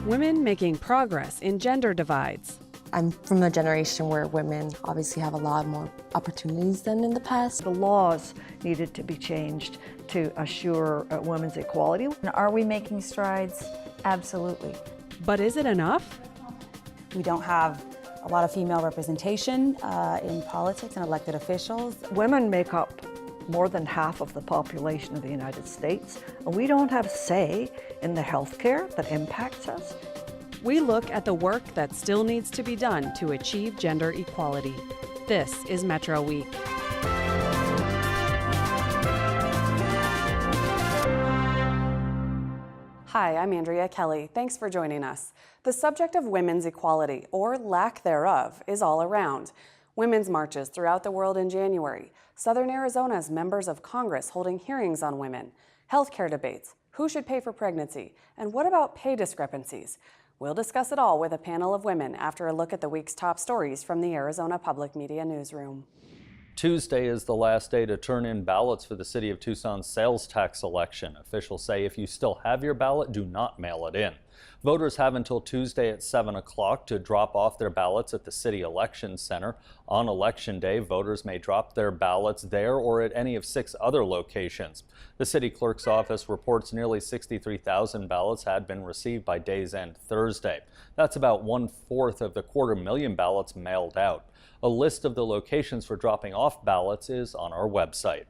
Women making progress in gender divides. I'm from a generation where women obviously have a lot more opportunities than in the past. The laws needed to be changed to assure women's equality. Are we making strides? Absolutely. But is it enough? We don't have a lot of female representation in politics and elected officials. Women make up more than half of the population of the United States, and we don't have a say in the healthcare that impacts us. We look at the work that still needs to be done to achieve gender equality. This is Metro Week. Hi, I'm Andrea Kelly. Thanks for joining us. The subject of women's equality, or lack thereof, is all around. Women's marches throughout the world in January, Southern Arizona's members of Congress holding hearings on women, healthcare debates, who should pay for pregnancy, and what about pay discrepancies? We'll discuss it all with a panel of women after a look at the week's top stories from the Arizona Public Media Newsroom. Tuesday is the last day to turn in ballots for the City of Tucson's sales tax election. Officials say if you still have your ballot, do not mail it in. Voters have until Tuesday at 7 o'clock to drop off their ballots at the City Election Center. On Election Day, voters may drop their ballots there or at any of 6 other locations. The City Clerk's office reports nearly 63,000 ballots had been received by day's end Thursday. That's about 1/4 of the 250,000 ballots mailed out. A list of the locations for dropping off ballots is on our website.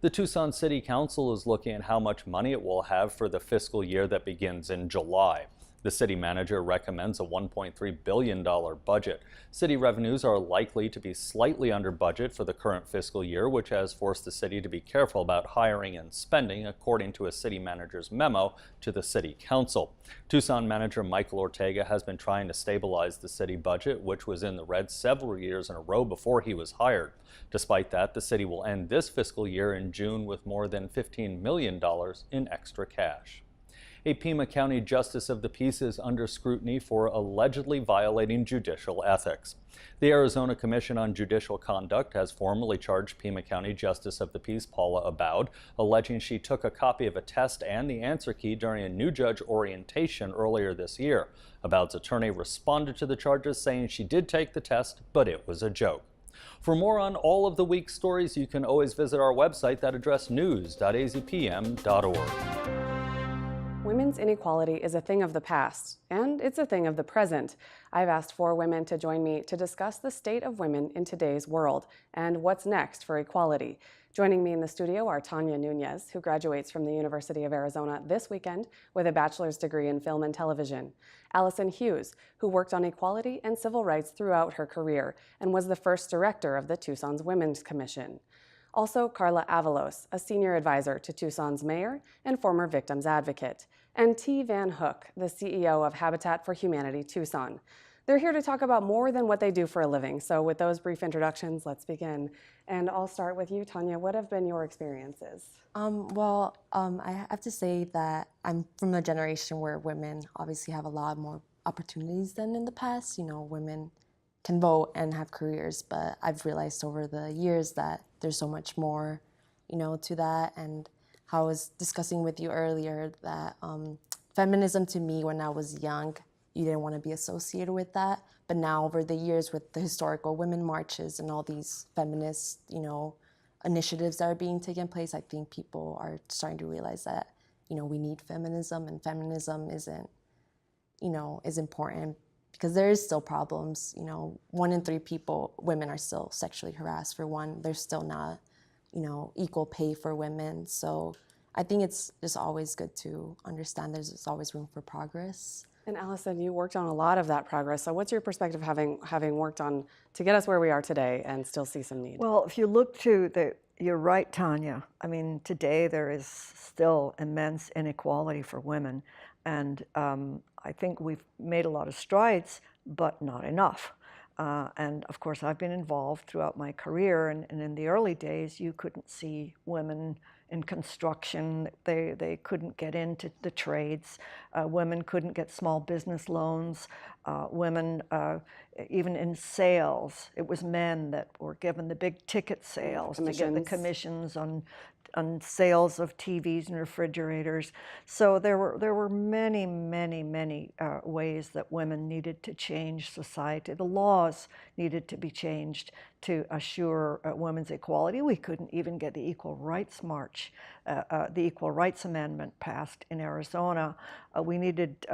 The Tucson City Council is looking at how much money it will have for the fiscal year that begins in July. The city manager recommends a $1.3 billion budget. City revenues are likely to be slightly under budget for the current fiscal year, which has forced the city to be careful about hiring and spending, according to a city manager's memo to the city council. Tucson manager Michael Ortega has been trying to stabilize the city budget, which was in the red several years in a row before he was hired. Despite that, the city will end this fiscal year in June with more than $15 million in extra cash. A Pima County Justice of the Peace is under scrutiny for allegedly violating judicial ethics. The Arizona Commission on Judicial Conduct has formally charged Pima County Justice of the Peace Paula Abowd, alleging she took a copy of a test and the answer key during a new judge orientation earlier this year. Abowd's attorney responded to the charges, saying she did take the test, but it was a joke. For more on all of the week's stories, you can always visit our website, that address news.azpm.org. Women's inequality is a thing of the past, and it's a thing of the present. I've asked 4 women to join me to discuss the state of women in today's world and what's next for equality. Joining me in the studio are Tanya Nunez, who graduates from the University of Arizona this weekend with a bachelor's degree in film and television. Allison Hughes, who worked on equality and civil rights throughout her career and was the first director of the Tucson's Women's Commission. Also, Carla Avalos, a senior advisor to Tucson's mayor and former victims advocate, and T. Van Hook, the CEO of Habitat for Humanity Tucson. They're here to talk about more than what they do for a living. So with those brief introductions, let's begin. And I'll start with you, Tanya. What have been your experiences? I have to say that I'm from a generation where women obviously have a lot more opportunities than in the past. You know, women can vote and have careers, but I've realized over the years that there's so much more, to that. And how I was discussing with you earlier that feminism to me when I was young, you didn't want to be associated with that. But now over the years with the historical women marches and all these feminist, initiatives that are being taken place, I think people are starting to realize that, we need feminism, and feminism isn't, is important. Because there is still problems, 1 in 3 women are still sexually harassed. For one, there's still not, equal pay for women. So I think it's just always good to understand there's always room for progress. And Allison, you worked on a lot of that progress. So what's your perspective having worked on to get us where we are today and still see some need? Well, if you look to you're right, Tanya. I mean, today there is still immense inequality for women. And I think we've made a lot of strides, but not enough. And of course, I've been involved throughout my career, and in the early days, you couldn't see women in construction. They couldn't get into the trades. Women couldn't get small business loans. Women, even in sales, it was men that were given the big ticket sales to get the commissions on on sales of TVs and refrigerators. So there were many, many, many ways that women needed to change society. The laws needed to be changed to assure women's equality. We couldn't even get the Equal Rights March, the Equal Rights Amendment passed in Arizona. We needed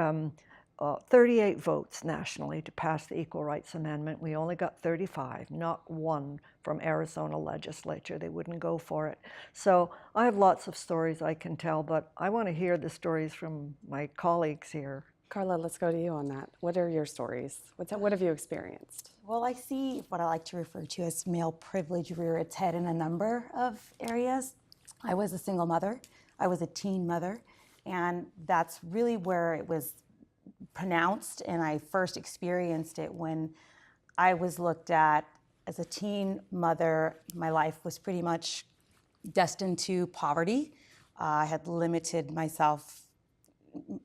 38 votes nationally to pass the Equal Rights Amendment. We only got 35, not one from Arizona legislature. They wouldn't go for it. So I have lots of stories I can tell, but I want to hear the stories from my colleagues here. Carla, let's go to you on that. What are your stories? What have you experienced? Well, I see what I like to refer to as male privilege rear its head in a number of areas. I was a single mother. I was a teen mother. And that's really where it was pronounced, and I first experienced it when I was looked at as a teen mother. My life was pretty much destined to poverty. I had limited myself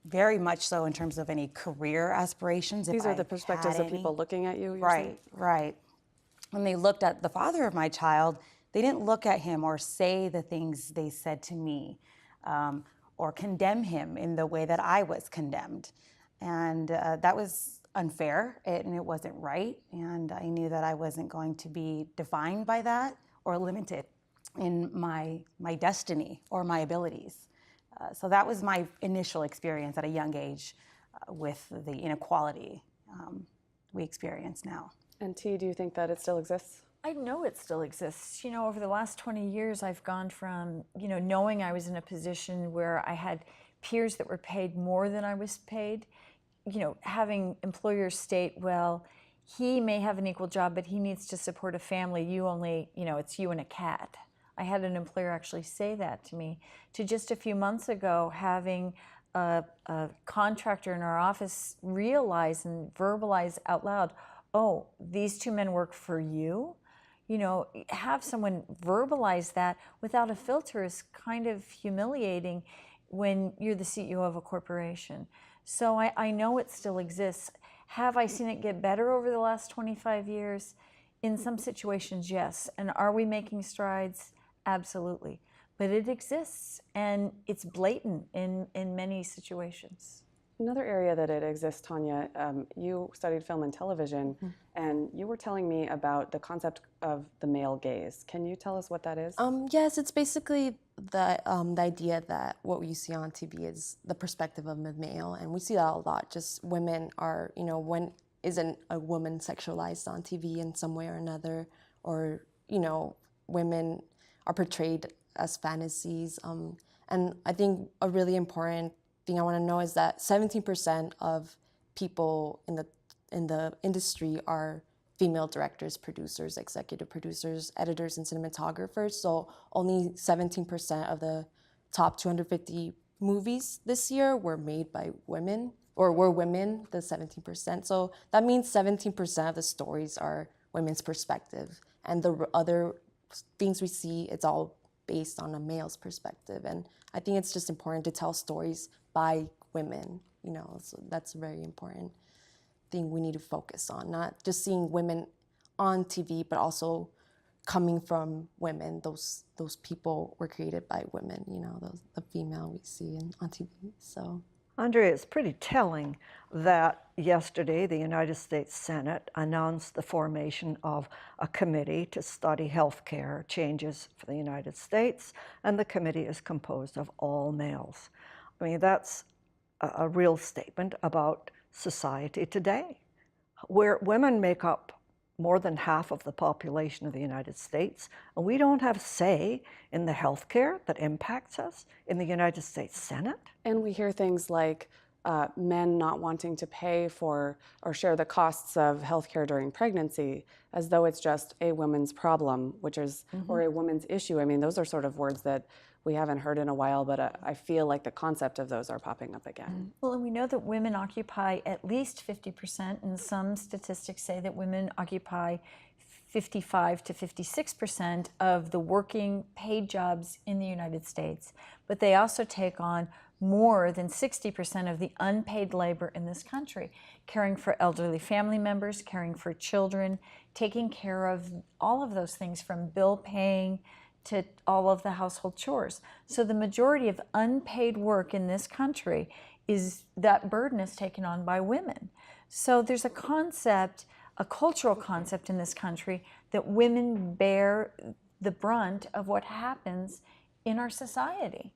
very much so in terms of any career aspirations. These are the perspectives of people looking at you, you're saying? Right. When they looked at the father of my child, they didn't look at him or say the things they said to me, or condemn him in the way that I was condemned. And that was unfair, and it wasn't right. And I knew that I wasn't going to be defined by that or limited in my destiny or my abilities. So that was my initial experience at a young age with the inequality we experience now. And T, do you think that it still exists? I know it still exists. You know, over the last 20 years, I've gone from, knowing I was in a position where I had peers that were paid more than I was paid, having employers state, well, he may have an equal job, but he needs to support a family. You only, it's you and a cat. I had an employer actually say that to me. To just a few months ago, having a contractor in our office realize and verbalize out loud, oh, these two men work for you? Have someone verbalize that without a filter is kind of humiliating when you're the CEO of a corporation. So I know it still exists. Have I seen it get better over the last 25 years? In some situations, yes. And are we making strides? Absolutely. But it exists, and it's blatant in many situations. Another area that it exists, Tanya, you studied film and television, and you were telling me about the concept of the male gaze. Can you tell us what that is? Yes, it's basically the idea that what we see on TV is the perspective of a male, and we see that a lot. Just women are, when isn't a woman sexualized on TV in some way or another, or, women are portrayed as fantasies. And I think a really important thing I want to know is that 17% of people in the industry are female directors, producers, executive producers, editors, and cinematographers. So only 17% of the top 250 movies this year were made by women, or were women, the 17%. So that means 17% of the stories are women's perspective. And the other things we see, it's all based on a male's perspective. And I think it's just important to tell stories by women, so that's a very important thing we need to focus on, not just seeing women on TV, but also coming from women. Those people were created by women, the female we see on TV. So, Andrea, it's pretty telling that yesterday the United States Senate announced the formation of a committee to study health care changes for the United States, and the committee is composed of all males. I mean, that's a real statement about society today, where women make up more than half of the population of the United States, and we don't have say in the health care that impacts us in the United States Senate. And we hear things like men not wanting to pay for or share the costs of healthcare during pregnancy, as though it's just a woman's problem, or a woman's issue. I mean, those are sort of words that we haven't heard in a while, but I feel like the concept of those are popping up again. Well, and we know that women occupy at least 50%, and some statistics say that women occupy 55 to 56% of the working paid jobs in the United States. But they also take on more than 60% of the unpaid labor in this country, caring for elderly family members, caring for children, taking care of all of those things from bill paying to all of the household chores. So the majority of unpaid work in this country is that burden is taken on by women. So there's a concept, a cultural concept in this country that women bear the brunt of what happens in our society.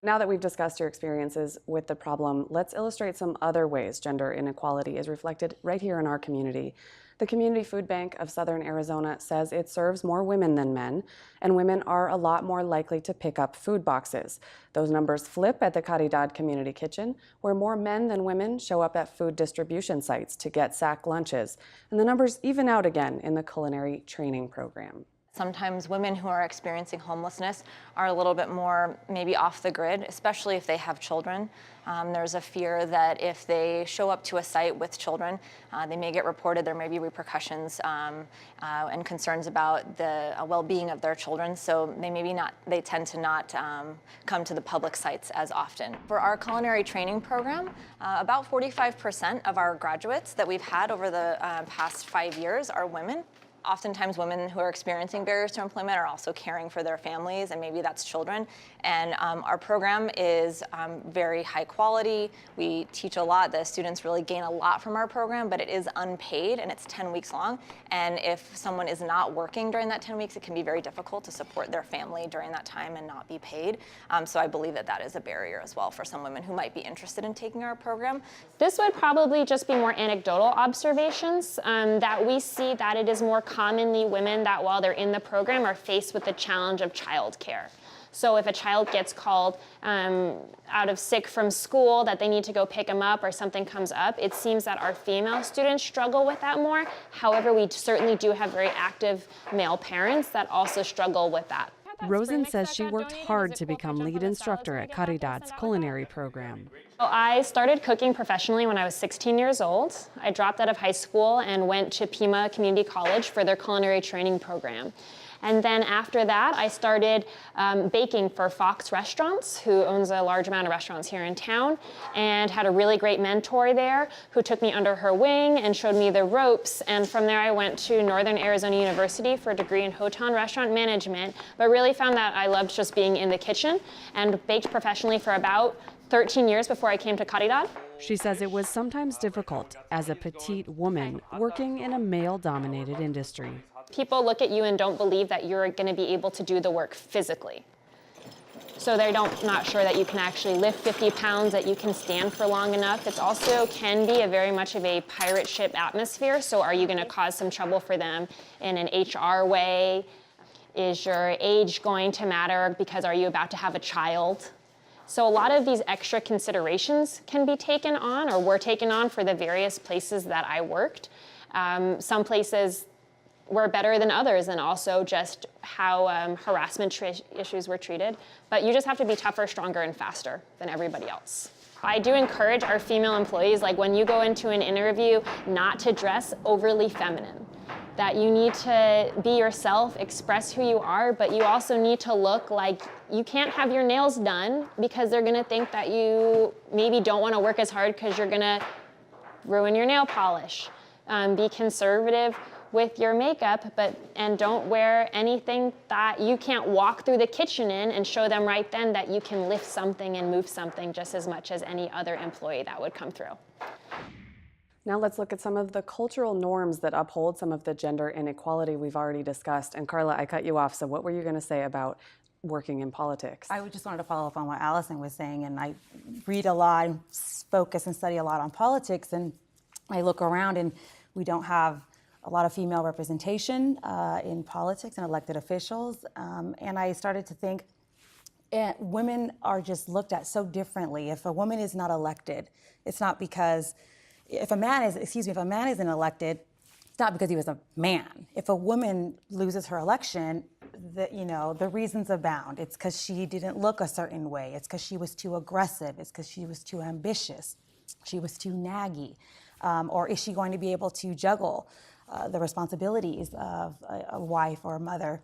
Now that we've discussed your experiences with the problem, let's illustrate some other ways gender inequality is reflected right here in our community. The Community Food Bank of Southern Arizona says it serves more women than men, and women are a lot more likely to pick up food boxes. Those numbers flip at the Caridad Community Kitchen, where more men than women show up at food distribution sites to get sack lunches. And the numbers even out again in the culinary training program. Sometimes women who are experiencing homelessness are a little bit more maybe off the grid, especially if they have children. There's a fear that if they show up to a site with children, they may get reported. There may be repercussions and concerns about the well-being of their children. So they tend to not come to the public sites as often. For our culinary training program, about 45% of our graduates that we've had over the past 5 years are women. Oftentimes women who are experiencing barriers to employment are also caring for their families, and maybe that's children. And our program is very high quality. We teach a lot. The students really gain a lot from our program, but it is unpaid and it's 10 weeks long. And if someone is not working during that 10 weeks, it can be very difficult to support their family during that time and not be paid. So I believe that that is a barrier as well for some women who might be interested in taking our program. This would probably just be more anecdotal observations that we see that it is more commonly women that while they're in the program are faced with the challenge of childcare. So if a child gets called out of sick from school that they need to go pick them up or something comes up, it seems that our female students struggle with that more. However, we certainly do have very active male parents that also struggle with that. Rosen says she worked hard to become lead instructor at Caridad's culinary program. Well, I started cooking professionally when I was 16 years old. I dropped out of high school and went to Pima Community College for their culinary training program. And then after that, I started baking for Fox Restaurants, who owns a large amount of restaurants here in town, and had a really great mentor there who took me under her wing and showed me the ropes. And from there, I went to Northern Arizona University for a degree in Hotan Restaurant Management, but really found that I loved just being in the kitchen and baked professionally for about 13 years before I came to Caridad. She says it was sometimes difficult as a petite woman working in a male-dominated industry. People look at you and don't believe that you're going to be able to do the work physically. So they're not sure that you can actually lift 50 pounds, that you can stand for long enough. It also can be a very much of a pirate ship atmosphere. So are you going to cause some trouble for them in an HR way? Is your age going to matter because are you about to have a child? So a lot of these extra considerations can be taken on or were taken on for the various places that I worked. Some places were better than others, and also just how harassment issues were treated. But you just have to be tougher, stronger, and faster than everybody else. I do encourage our female employees, like when you go into an interview, not to dress overly feminine. That you need to be yourself, express who you are, but you also need to look like you can't have your nails done because they're gonna think that you maybe don't wanna work as hard because you're gonna ruin your nail polish. Be conservative with your makeup, and don't wear anything that you can't walk through the kitchen in and show them right then that you can lift something and move something just as much as any other employee that would come through. Now let's look at some of the cultural norms that uphold some of the gender inequality we've already discussed. And Carla, I cut you off, so what were you going to say about working in politics? I just wanted to follow up on what Allison was saying, and I read a lot and focus and study a lot on politics, and I look around and we don't have a lot of female representation in politics and elected officials, and I started to think women are just looked at so differently. If a woman is not elected, it's not because if a man isn't elected, it's not because he was a man. If a woman loses her election, the reasons abound. It's because she didn't look a certain way. It's because she was too aggressive. It's because she was too ambitious. She was too naggy. Or is she going to be able to juggle the responsibilities of a wife or a mother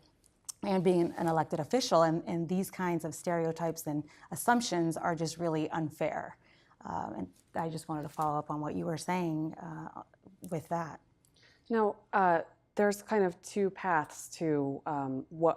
and being an elected official? And these kinds of stereotypes and assumptions are just really unfair. And I just wanted to follow up on what you were saying with that. Now, there's kind of two paths to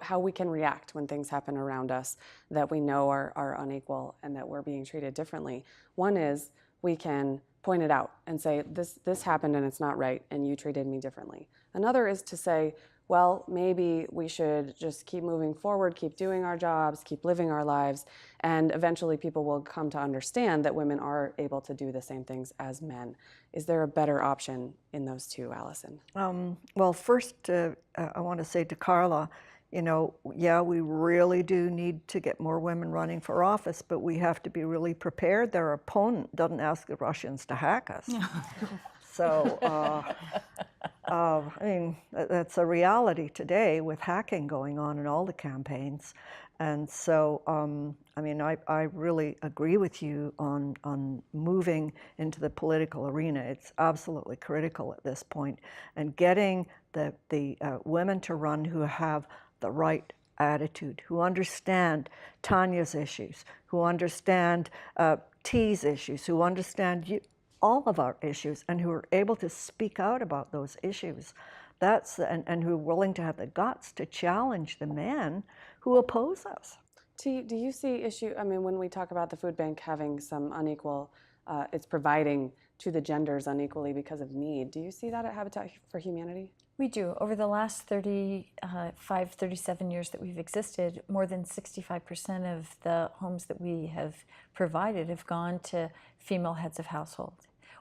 how we can react when things happen around us that we know are unequal and that we're being treated differently. One is we can point it out and say, this happened and it's not right and you treated me differently. Another is to say, well, maybe we should just keep moving forward, keep doing our jobs, keep living our lives, and eventually people will come to understand that women are able to do the same things as men. Is there a better option in those two, Allison? Well, first, I want to say to Carla, you know, yeah, we really do need to get more women running for office, but we have to be really prepared. Their opponent doesn't ask the Russians to hack us. So, I mean, that's a reality today with hacking going on in all the campaigns. And so, I mean, I really agree with you on moving into the political arena. It's absolutely critical at this point. And getting the women to run who have the right attitude, who understand Tanya's issues, who understand T's issues, who understand all of our issues, and who are able to speak out about those issues. And who are willing to have the guts to challenge the men who oppose us. T, do you see I mean, when we talk about the food bank having some unequal, it's providing to the genders unequally because of need, do you see that at Habitat for Humanity? We do. Over the last 35, 37 years that we've existed, more than 65% of the homes that we have provided have gone to female heads of household.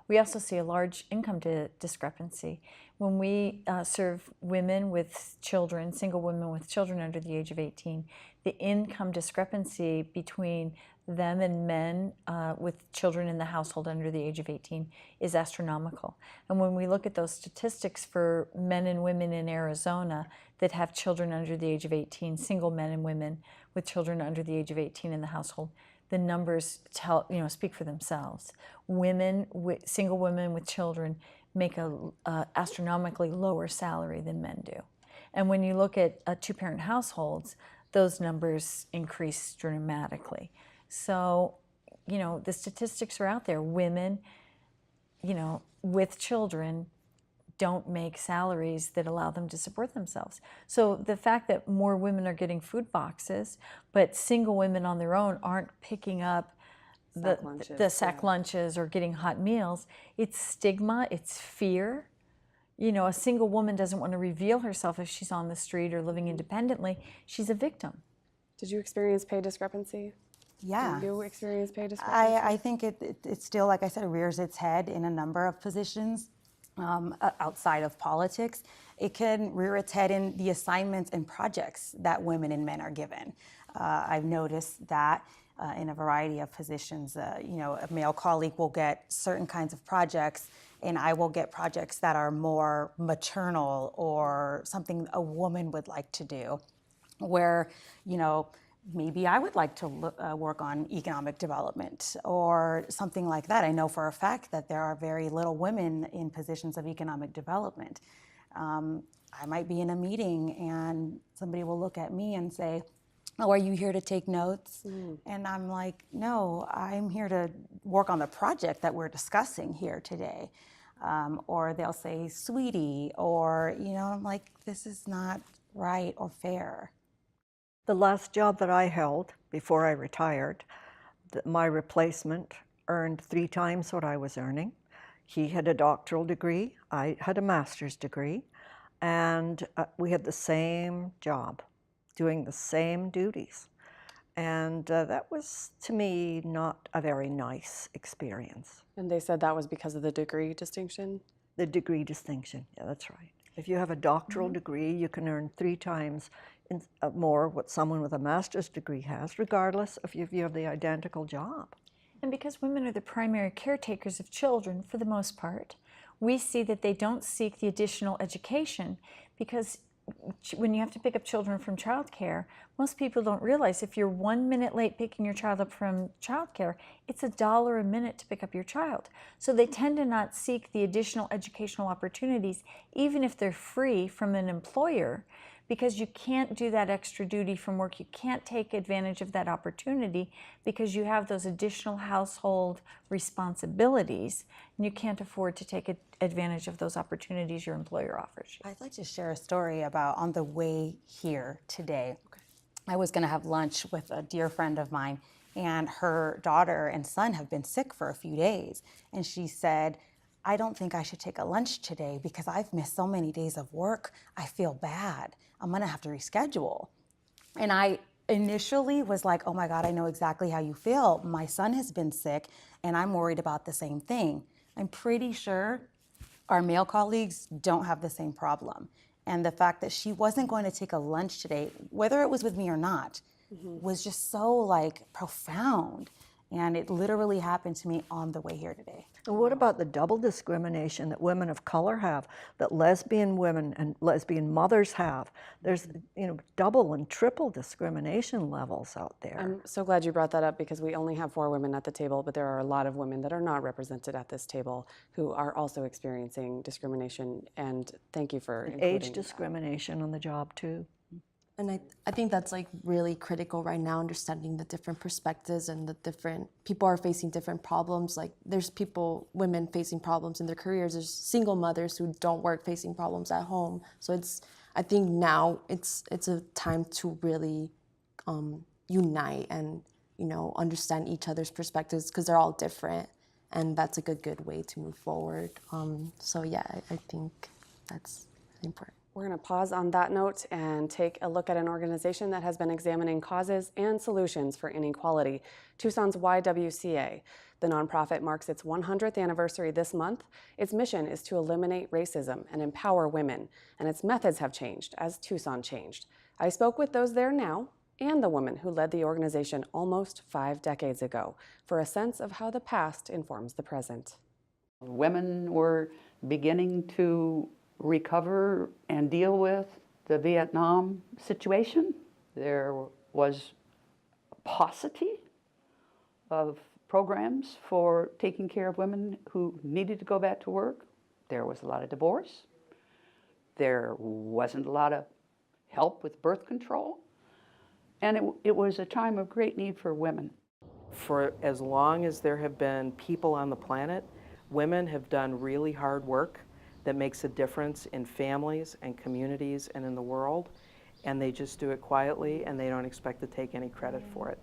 We also see a large income discrepancy. When we serve women with children, single women with children under the age of 18, the income discrepancy between them and men with children in the household under the age of 18 is astronomical. And when we look at those statistics for men and women in Arizona that have children under the age of 18, single men and women with children under the age of 18 in the household, the numbers speak for themselves. Single women with children make a astronomically lower salary than men do. And when you look at two-parent households, those numbers increase dramatically. So, you know, the statistics are out there. Women, you know, with children don't make salaries that allow them to support themselves. So the fact that more women are getting food boxes, but single women on their own aren't picking up the sack lunches or getting hot meals, it's stigma, it's fear. You know, a single woman doesn't want to reveal herself if she's on the street or living independently. She's a victim. Did you experience pay discrepancy? Yeah. Do you experience pay discrepancy? I think it still, like I said, rears its head in a number of positions outside of politics. It can rear its head in the assignments and projects that women and men are given. I've noticed that in a variety of positions. You know, a male colleague will get certain kinds of projects, and I will get projects that are more maternal or something a woman would like to do, where, you know, maybe I would like to work on economic development or something like that. I know for a fact that there are very little women in positions of economic development. I might be in a meeting and somebody will look at me and say, "Oh, are you here to take notes?" And I'm like, "No, I'm here to work on the project that we're discussing here today." Or they'll say, "Sweetie," or, you know, I'm like, this is not right or fair. The last job that I held before I retired, my replacement earned 3 times what I was earning. He had a doctoral degree, I had a master's degree, and we had the same job, doing the same duties. And that was, to me, not a very nice experience. And they said that was because of the degree distinction? The degree distinction, yeah, that's right. If you have a doctoral degree, you can earn 3 times more what someone with a master's degree has, regardless of if you have the identical job. And because women are the primary caretakers of children for the most part, we see that they don't seek the additional education, because when you have to pick up children from childcare, most people don't realize if you're 1 minute late picking your child up from childcare, it's $1 a minute to pick up your child. So they tend to not seek the additional educational opportunities, even if they're free from an employer, because you can't do that extra duty from work. You can't take advantage of that opportunity because you have those additional household responsibilities, and you can't afford to take advantage of those opportunities your employer offers you. I'd like to share a story about on the way here today. I was going to have lunch with a dear friend of mine, and her daughter and son have been sick for a few days. And she said, I don't think I should take a lunch today because I've missed so many days of work. I feel bad. I'm going to have to reschedule. And I initially was like, oh my God, I know exactly how you feel. My son has been sick, and I'm worried about the same thing. I'm pretty sure our male colleagues don't have the same problem. And the fact that she wasn't going to take a lunch today, whether it was with me or not, was just so like profound. And it literally happened to me on the way here today. And what about the double discrimination that women of color have, that lesbian women and lesbian mothers have? There's, double and triple discrimination levels out there. I'm so glad you brought that up because we only have 4 women at the table, but there are a lot of women that are not represented at this table who are also experiencing discrimination. And thank you for including Age discrimination on the job too. And I think that's like really critical right now, understanding the different perspectives and the different people are facing different problems. Like there's women facing problems in their careers. There's single mothers who don't work facing problems at home. So I think now it's a time to really unite and, understand each other's perspectives because they're all different. And that's a good way to move forward. So yeah, I think that's important. We're going to pause on that note and take a look at an organization that has been examining causes and solutions for inequality, Tucson's YWCA. The nonprofit marks its 100th anniversary this month. Its mission is to eliminate racism and empower women, and its methods have changed as Tucson changed. I spoke with those there now and the woman who led the organization almost 5 decades ago for a sense of how the past informs the present. Women were beginning to recover and deal with the Vietnam situation. There was a paucity of programs for taking care of women who needed to go back to work. There was a lot of divorce. There wasn't a lot of help with birth control. And it was a time of great need for women. For as long as there have been people on the planet, women have done really hard work that makes a difference in families and communities and in the world, and they just do it quietly and they don't expect to take any credit for it.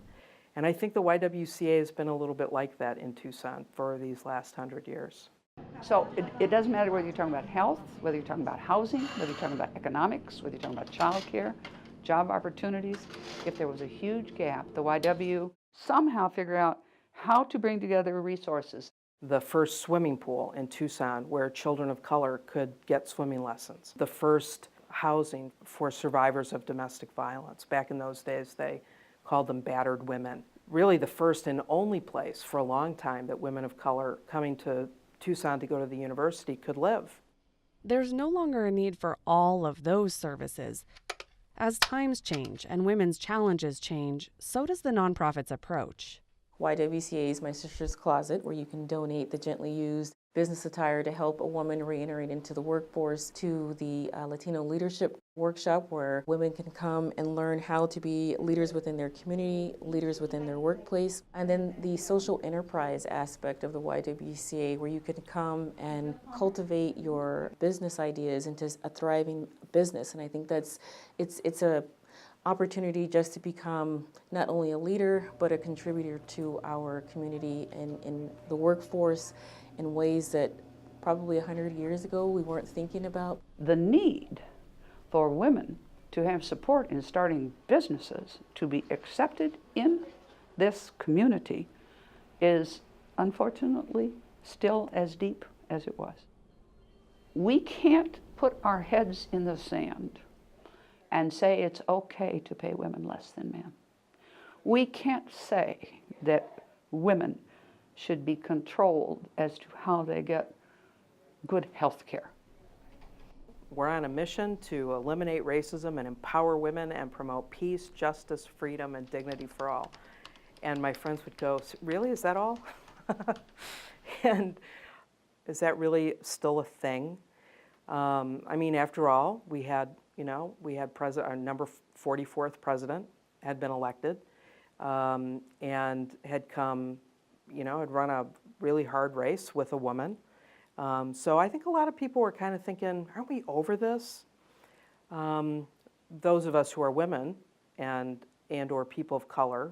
And I think the YWCA has been a little bit like that in Tucson for these last 100 years. So it doesn't matter whether you're talking about health, whether you're talking about housing, whether you're talking about economics, whether you're talking about childcare, job opportunities. If there was a huge gap, the YW somehow figure out how to bring together resources. The first swimming pool in Tucson where children of color could get swimming lessons. The first housing for survivors of domestic violence. Back in those days, they called them battered women. Really the first and only place for a long time that women of color coming to Tucson to go to the university could live. There's no longer a need for all of those services. As times change and women's challenges change, so does the nonprofit's approach. YWCA is My Sister's Closet, where you can donate the gently used business attire to help a woman reintegrate into the workforce, to the Latino Leadership Workshop, where women can come and learn how to be leaders within their community, leaders within their workplace, and then the social enterprise aspect of the YWCA, where you can come and cultivate your business ideas into a thriving business. And I think it's a opportunity just to become not only a leader, but a contributor to our community and in the workforce in ways that probably 100 years ago we weren't thinking about. The need for women to have support in starting businesses, to be accepted in this community, is unfortunately still as deep as it was. We can't put our heads in the sand and say it's okay to pay women less than men. We can't say that women should be controlled as to how they get good health care. We're on a mission to eliminate racism and empower women and promote peace, justice, freedom, and dignity for all. And my friends would go, really, is that all? And is that really still a thing? I mean, after all, we had You know, we had our number 44th president had been elected, and had come, you know, had run a really hard race with a woman. So I think a lot of people were kind of thinking, aren't we over this? Those of us who are women and or people of color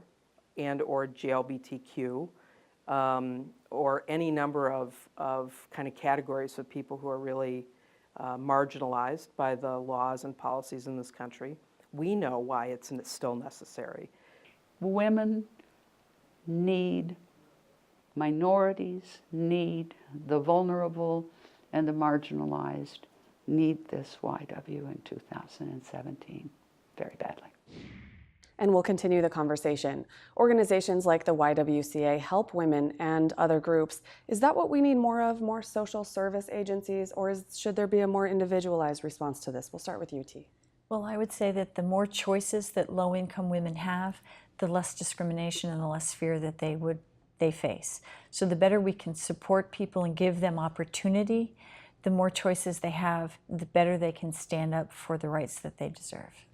and or GLBTQ, or any number of kind of categories of people who are really marginalized by the laws and policies in this country, we know why it's still necessary. Women need, minorities need, the vulnerable and the marginalized need this YW in 2017 very badly. And we'll continue the conversation. Organizations like the YWCA help women and other groups. Is that what we need more of, more social service agencies, or should there be a more individualized response to this? We'll start with you, T. Well, I would say that the more choices that low-income women have, the less discrimination and the less fear that they face. So the better we can support people and give them opportunity, the more choices they have, the better they can stand up for the rights that they deserve.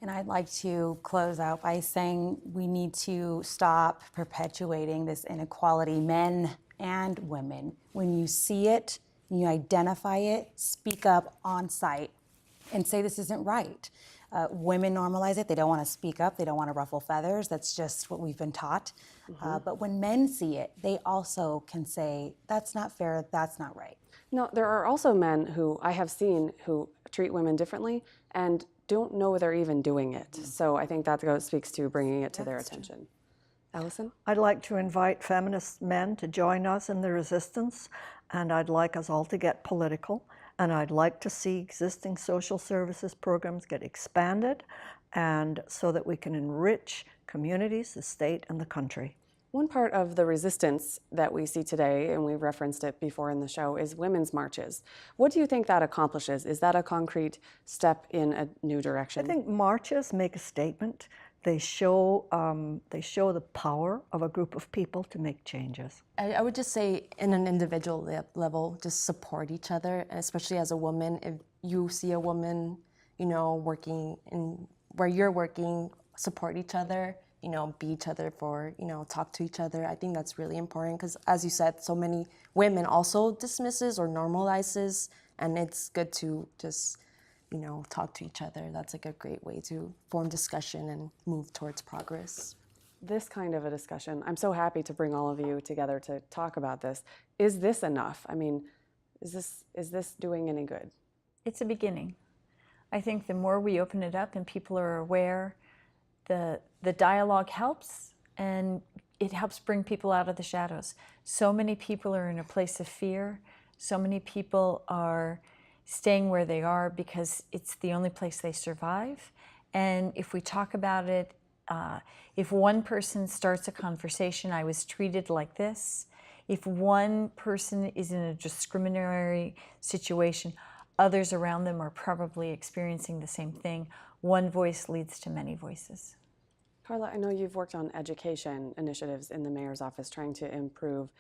And I'd like to close out by saying we need to stop perpetuating this inequality, men and women. When you see it, when you identify it, speak up on site and say this isn't right. Women normalize it. They don't want to speak up. They don't want to ruffle feathers. That's just what we've been taught. But when men see it, they also can say, that's not fair, that's not right. No, there are also men who I have seen who treat women differently and don't know they're even doing it. So I think that speaks to bringing it to their attention. Allison? I'd like to invite feminist men to join us in the resistance, and I'd like us all to get political, and I'd like to see existing social services programs get expanded, and so that we can enrich communities, the state, and the country. One part of the resistance that we see today, and we've referenced it before in the show, is women's marches. What do you think that accomplishes? Is that a concrete step in a new direction? I think marches make a statement. They show the power of a group of people to make changes. I would just say in an individual level, just support each other, and especially as a woman, if you see a woman, you know, working in where you're working, support each other, you know, be each other for, you know, talk to each other. I think that's really important because, as you said, so many women also dismisses or normalizes, and it's good to just, you know, talk to each other. That's like a great way to form discussion and move towards progress. This kind of a discussion, I'm so happy to bring all of you together to talk about this. Is this enough? I mean, is this doing any good? It's a beginning. I think the more we open it up and people are aware, the dialogue helps, and it helps bring people out of the shadows. So many people are in a place of fear. So many people are staying where they are because it's the only place they survive. And if we talk about it, if one person starts a conversation, I was treated like this. If one person is in a discriminatory situation, others around them are probably experiencing the same thing. One voice leads to many voices. Carla, I know you've worked on education initiatives in the mayor's office trying to improve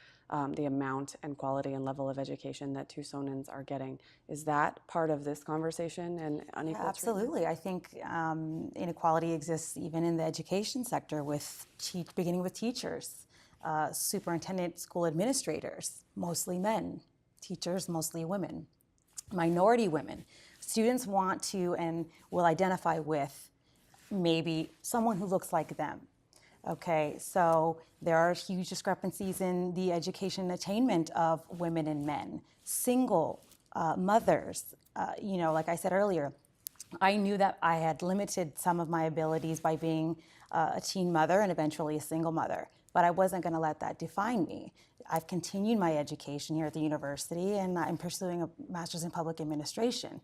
the amount and quality and level of education that Tucsonans are getting. Is that part of this conversation and unequal Absolutely. I think inequality exists even in the education sector, with beginning with teachers, superintendent, school administrators, mostly men, teachers, mostly women, minority women. Students want to and will identify with maybe someone who looks like them. Okay, so there are huge discrepancies in the education attainment of women and men. Single mothers, you know, like I said earlier, I knew that I had limited some of my abilities by being a teen mother and eventually a single mother, but I wasn't going to let that define me. I've continued my education here at the university, and I'm pursuing a master's in public administration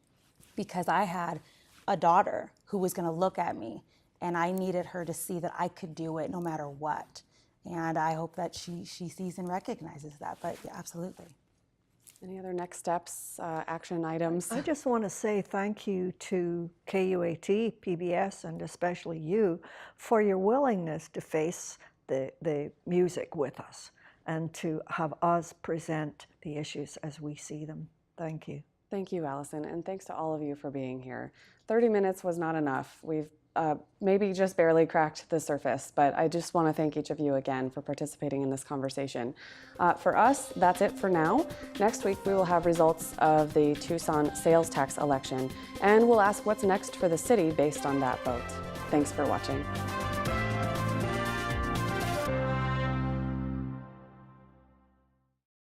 because I had a daughter who was going to look at me, and I needed her to see that I could do it no matter what. And I hope that she sees and recognizes that, but yeah, absolutely. Any other next steps, action items? I just want to say thank you to KUAT, PBS, and especially you for your willingness to face the music with us and to have us present the issues as we see them. Thank you. Thank you, Allison, and thanks to all of you for being here. 30 minutes was not enough. We've maybe just barely cracked the surface, but I just want to thank each of you again for participating in this conversation. For us, that's it for now. Next week, we will have results of the Tucson sales tax election, and we'll ask what's next for the city based on that vote. Thanks for watching.